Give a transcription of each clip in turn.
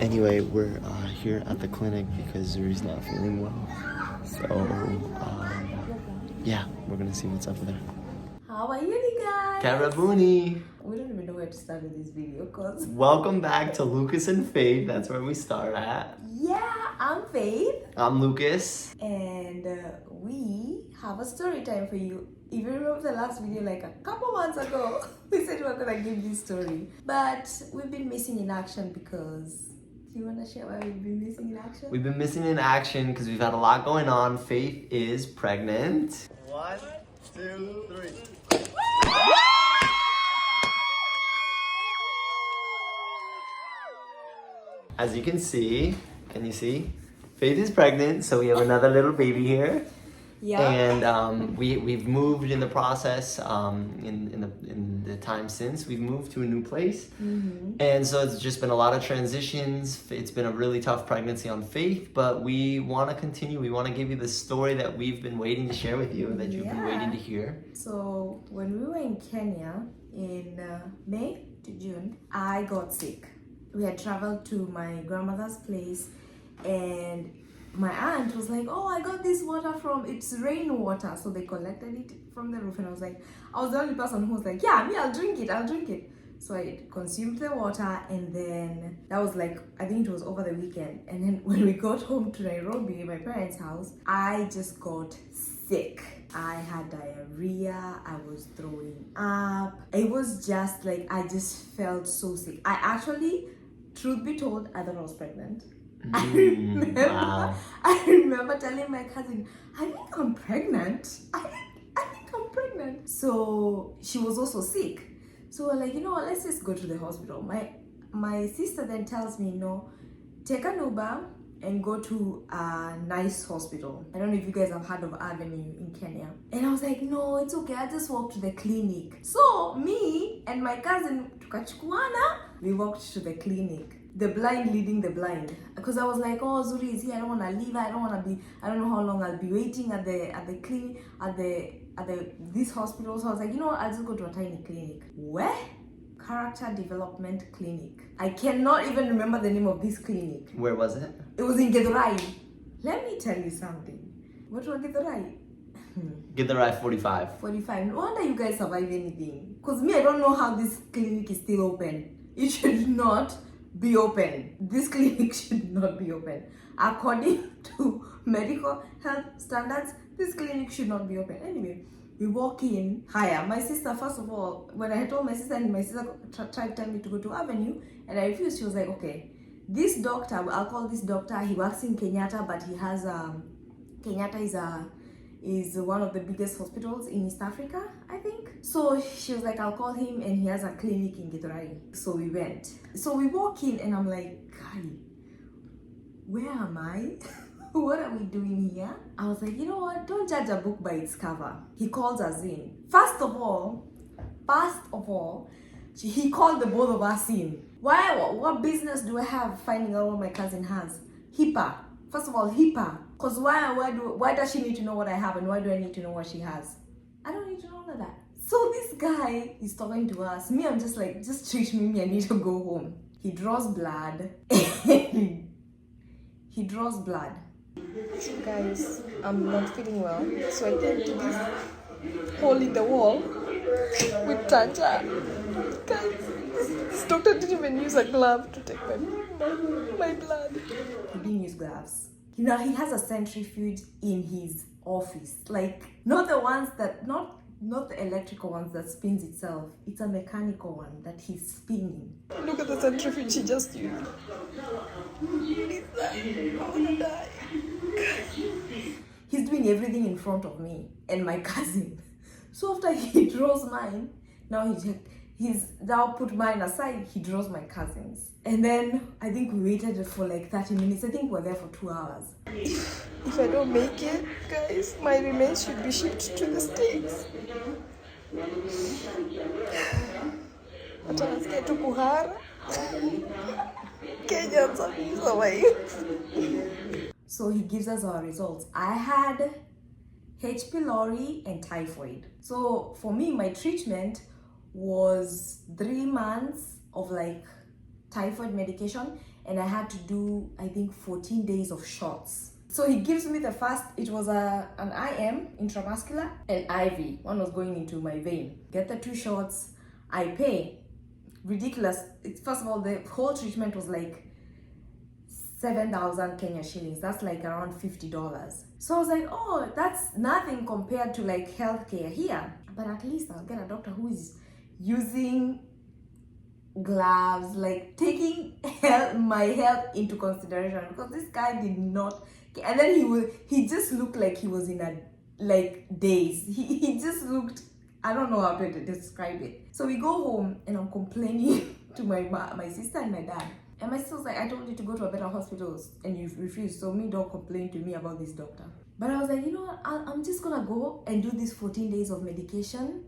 Anyway, we're here at the clinic because Zuri's not feeling well. So, yeah, we're gonna see what's up there. How are you guys? Karabuni! We don't even know where to start with this video because... Welcome back to Lucas and Faith. That's where we start at. Yeah, I'm Faith. I'm Lucas. And we have a story time for you. If you remember the last video like a couple months ago, we said we were gonna give you a story. But we've been missing in action because... Do you want to share why we've been missing in action? We've been missing in action because we've had a lot going on. Faith is pregnant. 1, 2, 3. As you can see, can you see? Faith is pregnant, so we have another little baby here. Yeah. And we've moved in the process in the time since we've moved to a new place. Mm-hmm. And so it's just been a lot of transitions. It's been a really tough pregnancy on Faith, but we want to continue. We want to give you the story that we've been waiting to share with you, that you've been waiting to hear. So when we were in Kenya in May to June, I got sick. We had traveled to my grandmother's place and my aunt was like, oh, I got this water from, it's rainwater. So they collected it from the roof and I was the only person who was like, yeah, me, I'll drink it. So I consumed the water and then that was like, I think it was over the weekend. And then when we got home to Nairobi, my parents' house, I just got sick. I had diarrhea, I was throwing up. It was just like, I just felt so sick. I actually, truth be told, I thought I was pregnant. Wow. I remember telling my cousin, I think I'm pregnant. I think I'm pregnant. So she was also sick. So we're like, you know what, let's just go to the hospital. My sister then tells me, no, take an Uber and go to a nice hospital. I don't know if you guys have heard of Avenue in Kenya. And I was like, no, it's okay, I'll just walk to the clinic. So me and my cousin, tukachukuana, we walked to the clinic. The blind leading the blind, because I was like, oh, Zuri is here, I don't want to leave her, I don't know how long I'll be waiting at the clinic, at this hospital. So I was like, you know what, I'll just go to a tiny clinic. Where? Character Development Clinic. I cannot even remember the name of this clinic. Where was it? It was in Githurai. Let me tell you something. What was Githurai? Githurai 45. 45. No wonder you guys survive anything. Because me, I don't know how this clinic is still open. It should not be open. This clinic should not be open. According to medical health standards, this clinic should not be open. Anyway, we walk in. Hiya, my sister, first of all, when I told my sister and my sister tried to tell me to go to Avenue and I refused, she was like, okay, this doctor, I'll call this doctor, he works in Kenyatta, but he has Kenyatta is one of the biggest hospitals in East Africa, I think. So she was like, I'll call him and he has a clinic in Githurai. So we went. So we walk in and I'm like, Kali, where am I? What are we doing here? I was like, you know what? Don't judge a book by its cover. He calls us in. First of all, he called the both of us in. Why? What business do I have finding out what my cousin has? HIPAA. First of all, HIPAA. Because why does she need to know what I have and why do I need to know what she has? I don't need to know all of that. So this guy is talking to us. Me, I'm just like, just treat me, I need to go home. He draws blood. He draws blood. So guys, I'm not feeling well. So I came to this hole in the wall with Tanja. Guys, this doctor didn't even use a glove to take my blood. He didn't use gloves. Now he has a centrifuge in his office. Like, not the ones that, not the electrical ones that spins itself. It's a mechanical one that he's spinning. Look at the centrifuge he just used. I wanna die. He's doing everything in front of me and my cousin. So after he draws mine, now he's now put mine aside, he draws my cousin's. And then I think we waited for like 30 minutes. I think we're there for 2 hours. If I don't make it, guys, my remains should be shipped to the States. Atanasikia tu kuhara. Kenyans are survive. So he gives us our results. I had H. pylori and typhoid. So for me, my treatment was 3 months of like typhoid medication and I had to do, I think, 14 days of shots. So he gives me the first, it was an IM, intramuscular, and IV. One was going into my vein. Get the 2 shots, I pay. Ridiculous. First of all, the whole treatment was like 7,000 Kenya shillings. That's like around $50. So I was like, oh, that's nothing compared to like healthcare here. But at least I'll get a doctor who is using gloves, like taking my health into consideration, because this guy did not. And then he just looked like he was in a like daze. He just looked, I don't know how to describe it. So we go home and I'm complaining to my sister and my dad. And my sister's like, I told you to go to a better hospital and you refused. So don't complain to me about this doctor. But I was like, you know what? I'm just gonna go and do this 14 days of medication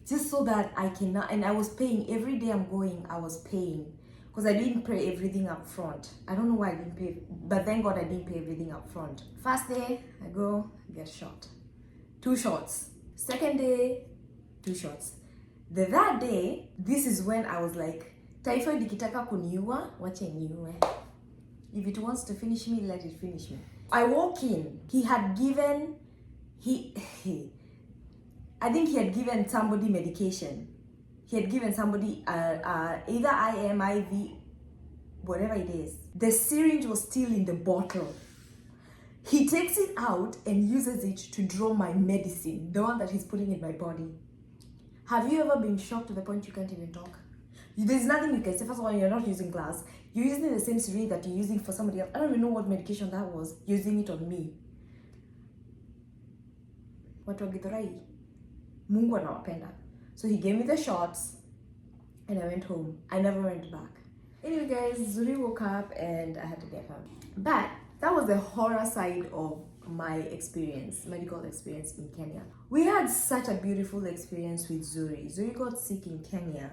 just so that I cannot. And I was paying every day I'm going. I was paying because I didn't pay everything up front. I don't know why I didn't pay, but thank God I didn't pay everything up front. First day, I go get shot, 2 shots. Second day, 2 shots. The third day, this is when I was like, typhoid ikitaka kuniua, wache niue. If it wants to finish me, let it finish me. I walk in. He had given, I think he had given somebody medication. He had given somebody either IM, IV, whatever it is. The syringe was still in the bottle. He takes it out and uses it to draw my medicine, the one that he's putting in my body. Have you ever been shocked to the point you can't even talk? There's nothing you can say. First of all, you're not using glass. You're using the same syringe that you're using for somebody else. I don't even know what medication that was. Using it on me. Watu wa Githurai, Mungu anawapenda. So he gave me the shots and I went home. I never went back. Anyway guys, Zuri woke up and I had to get her. But that was the horror side of my experience, medical experience in Kenya. We had such a beautiful experience with Zuri. Zuri got sick in Kenya.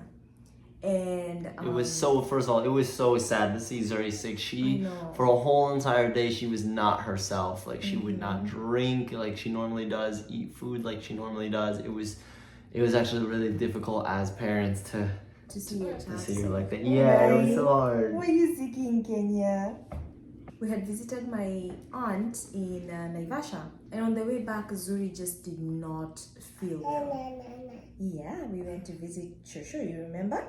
And it was so, first of all, it was so sad to see Zuri sick. She, for a whole entire day, she was not herself. Like, she would not drink like she normally does, eat food like she normally does. It was actually really difficult as parents to see her like that. Yeah, it was so hard. Were you sick in Kenya? We had visited my aunt in Naivasha, and on the way back, Zuri just did not feel well. Yeah, we went to visit Shosho, you remember?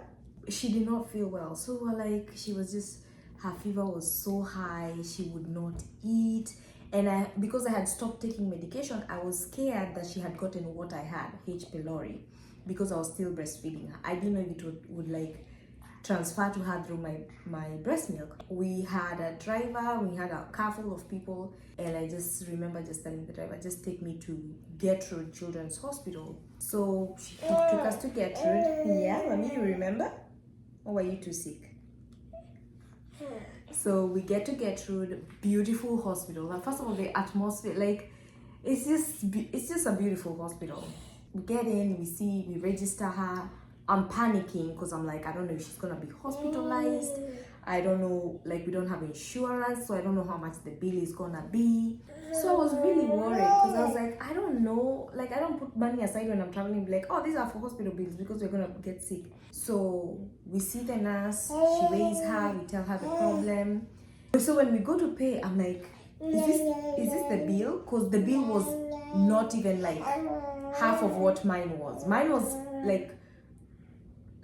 She did not feel well, so like she was just, her fever was so high, she would not eat, and because I had stopped taking medication, I was scared that she had gotten what I had, H. pylori, because I was still breastfeeding her. I didn't know if it would like transfer to her through my breast milk. We had a driver, we had a car full of people, and I just remember just telling the driver, just take me to Gertrude Children's Hospital. So she took us to Gertrude. Yeah, mommy, you remember? Or were you too sick? So we get to Gertrude, beautiful hospital. And first of all, the atmosphere, like, it's just a beautiful hospital. We get in, we register her. I'm panicking because I'm like, I don't know if she's gonna be hospitalized. I don't know, like, we don't have insurance, so I don't know how much the bill is gonna be. So I was really worried because I was like, I don't know, like, I don't put money aside when I'm traveling, like, oh, these are for hospital bills because we're gonna get sick. So we see the nurse, she weighs her, we tell her the problem. So when we go to pay, I'm like, is this the bill? Because the bill was not even like half of what mine was. Mine was like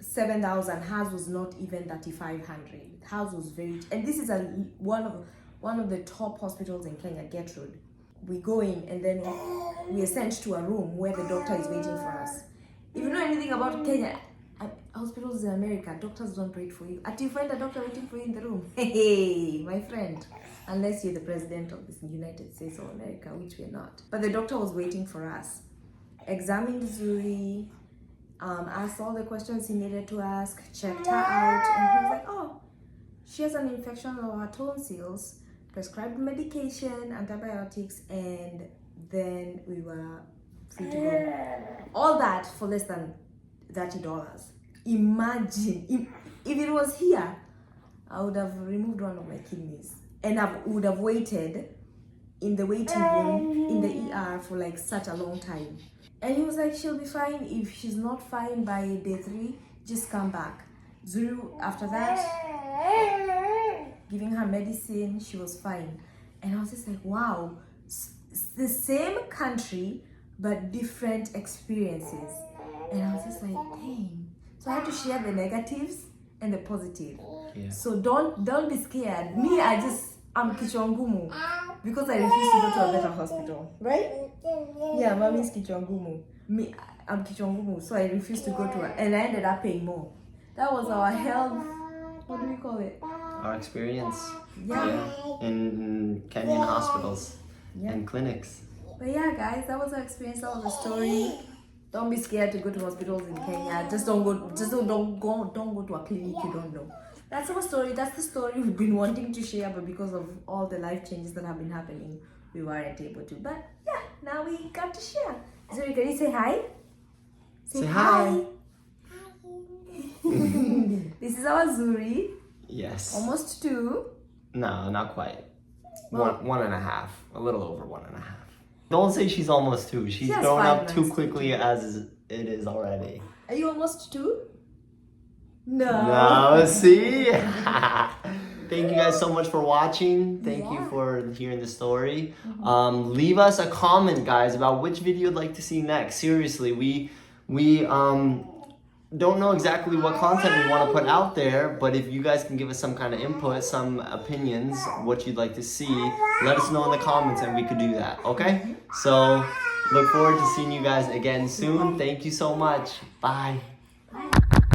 7,000. Hers was not even 3,500. Hers was very, and this is one of the top hospitals in Kenya, Gertrude. We go in and then we are sent to a room where the doctor is waiting for us. If you know anything about Kenya, hospitals in America, doctors don't wait for you. Until you find a doctor waiting for you in the room. Hey, my friend. Unless you're the president of the United States of America, which we're not. But the doctor was waiting for us. Examined Zuri, asked all the questions he needed to ask, checked her out, and he was like, oh, she has an infection of her tonsils, prescribed medication, antibiotics, and then we were free to go. All that for less than $30. Imagine, if it was here, I would have removed one of my kidneys and I would have waited in the waiting room, in the ER for like such a long time. And he was like, she'll be fine. If she's not fine by day 3, just come back. Zuri, after that, giving her medicine. She was fine. And I was just like, wow, it's the same country, but different experiences. And I was just like, dang. So I had to share the negatives and the positive. Yeah. So don't be scared. Me, I'm kichwangumu because I refuse to go to a better hospital, right? Yeah, mommy's kichwangumu. Me, I'm kichwangumu, so I refuse to go to it, and I ended up paying more. That was our health. What do we call it? Our experience. Yeah. In Kenyan hospitals and clinics. But yeah, guys, that was our experience. That was the story. Don't be scared to go to hospitals in Kenya. Don't go to a clinic you don't know. That's our story. That's the story we've been wanting to share, but because of all the life changes that have been happening, we weren't able to. But yeah, now we got to share. Zuri, can you say hi? Say hi. This is our Zuri. Yes. Almost 2. No, not quite. One and a half. A little over 1.5. Don't say she's almost 2. She's grown up too quickly as it is already. Are you almost 2? No. No, see? Thank you guys so much for watching. Thank you for hearing the story. Leave us a comment, guys, about which video you'd like to see next. Seriously, we don't know exactly what content we want to put out there, but if you guys can give us some kind of input, some opinions, what you'd like to see, let us know in the comments and we could do that, okay? So, look forward to seeing you guys again soon. Thank you so much. Bye.